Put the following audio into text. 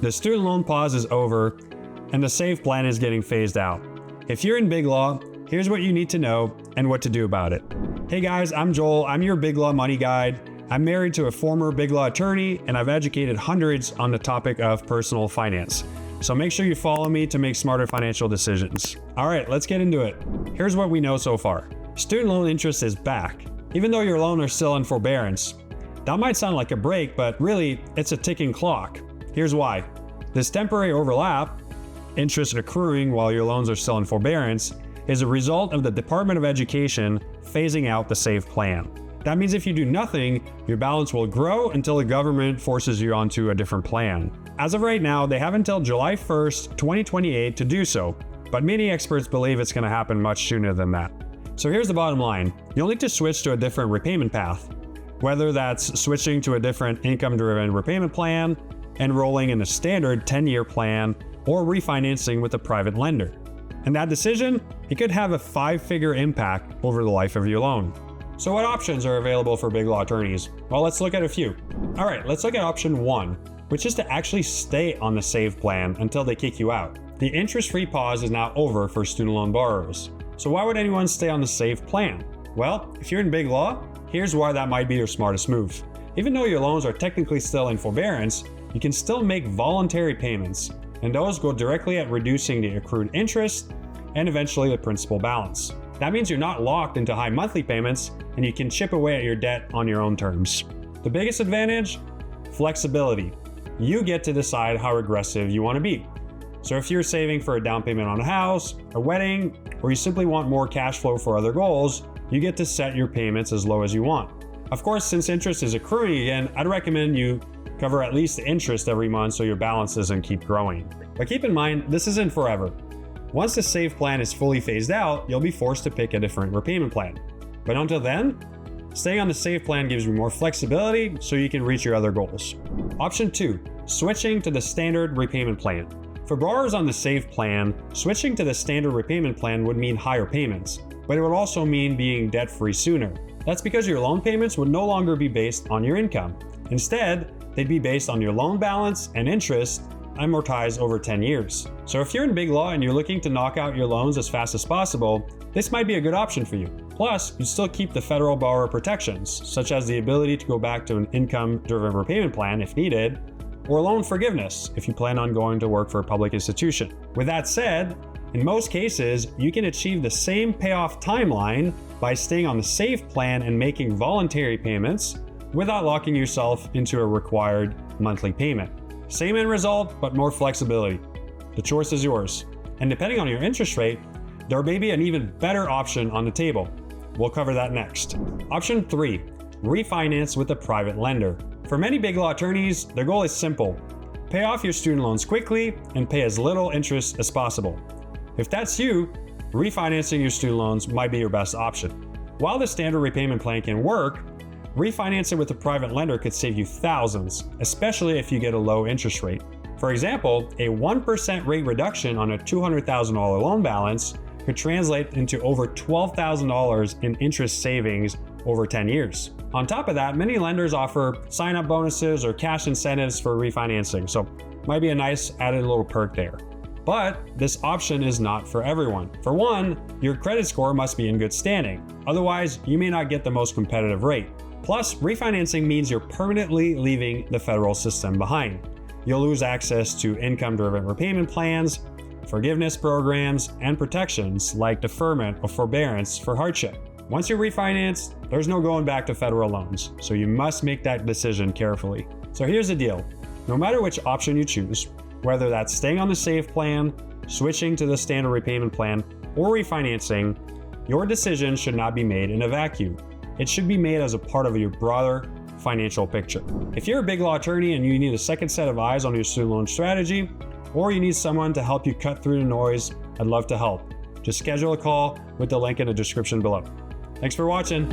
The student loan pause is over, and the SAVE plan is getting phased out. If you're in Big Law, here's what you need to know and what to do about it. Hey guys, I'm Joel. I'm your Big Law money guide. I'm married to a former Big Law attorney, and I've educated hundreds on the topic of personal finance. So make sure you follow me to make smarter financial decisions. All right, let's get into it. Here's what we know so far. Student loan interest is back, even though your loan is still in forbearance. That might sound like a break, but really, it's a ticking clock. Here's why. This temporary overlap, interest accruing while your loans are still in forbearance, is a result of the Department of Education phasing out the SAVE plan. That means if you do nothing, your balance will grow until the government forces you onto a different plan. As of right now, they have until July 1st, 2028 to do so, but many experts believe it's going to happen much sooner than that. So here's the bottom line. You'll need to switch to a different repayment path, whether that's switching to a different income-driven repayment plan, enrolling in a standard 10-year plan, or refinancing with a private lender. And that decision, it could have a 5-figure impact over the life of your loan. So what options are available for Big Law attorneys? Well, let's look at a few. All right, let's look at option 1, which is to actually stay on the SAVE plan until they kick you out. The interest-free pause is now over for student loan borrowers. So why would anyone stay on the SAVE plan? Well, if you're in Big Law, here's why that might be your smartest move. Even though your loans are technically still in forbearance, you can still make voluntary payments, and those go directly at reducing the accrued interest and eventually the principal balance. That means you're not locked into high monthly payments, and you can chip away at your debt on your own terms. The biggest advantage? Flexibility. You get to decide how aggressive you want to be. So if you're saving for a down payment on a house, a wedding, or you simply want more cash flow for other goals, you get to set your payments as low as you want. Of course, since interest is accruing again, I'd recommend you cover at least the interest every month so your balance doesn't keep growing. But keep in mind, this isn't forever. Once the SAVE plan is fully phased out, you'll be forced to pick a different repayment plan. But until then, staying on the SAVE plan gives you more flexibility so you can reach your other goals. Option 2, switching to the Standard Repayment Plan. For borrowers on the SAVE plan, switching to the Standard Repayment Plan would mean higher payments, but it would also mean being debt-free sooner. That's because your loan payments would no longer be based on your income. Instead, they'd be based on your loan balance and interest amortized over 10 years. So if you're in Big Law and you're looking to knock out your loans as fast as possible, this might be a good option for you. Plus, you still keep the federal borrower protections, such as the ability to go back to an income-driven repayment plan if needed, or loan forgiveness if you plan on going to work for a public institution. With that said, in most cases, you can achieve the same payoff timeline by staying on the SAVE plan and making voluntary payments without locking yourself into a required monthly payment. Same end result, but more flexibility. The choice is yours. And depending on your interest rate, there may be an even better option on the table. We'll cover that next. Option 3, refinance with a private lender. For many Big Law attorneys, their goal is simple. Pay off your student loans quickly and pay as little interest as possible. If that's you, refinancing your student loans might be your best option. While the Standard Repayment Plan can work, refinancing with a private lender could save you thousands, especially if you get a low interest rate. For example, a 1% rate reduction on a $200,000 loan balance could translate into over $12,000 in interest savings over 10 years. On top of that, many lenders offer sign-up bonuses or cash incentives for refinancing, so might be a nice added little perk there. But this option is not for everyone. For one, your credit score must be in good standing. Otherwise, you may not get the most competitive rate. Plus, refinancing means you're permanently leaving the federal system behind. You'll lose access to income-driven repayment plans, forgiveness programs, and protections like deferment or forbearance for hardship. Once you refinance, there's no going back to federal loans, so you must make that decision carefully. So here's the deal. No matter which option you choose, whether that's staying on the SAVE plan, switching to the Standard Repayment Plan, or refinancing, your decision should not be made in a vacuum. It should be made as a part of your broader financial picture. If you're a Big Law attorney and you need a second set of eyes on your student loan strategy, or you need someone to help you cut through the noise, I'd love to help. Just schedule a call with the link in the description below. Thanks for watching.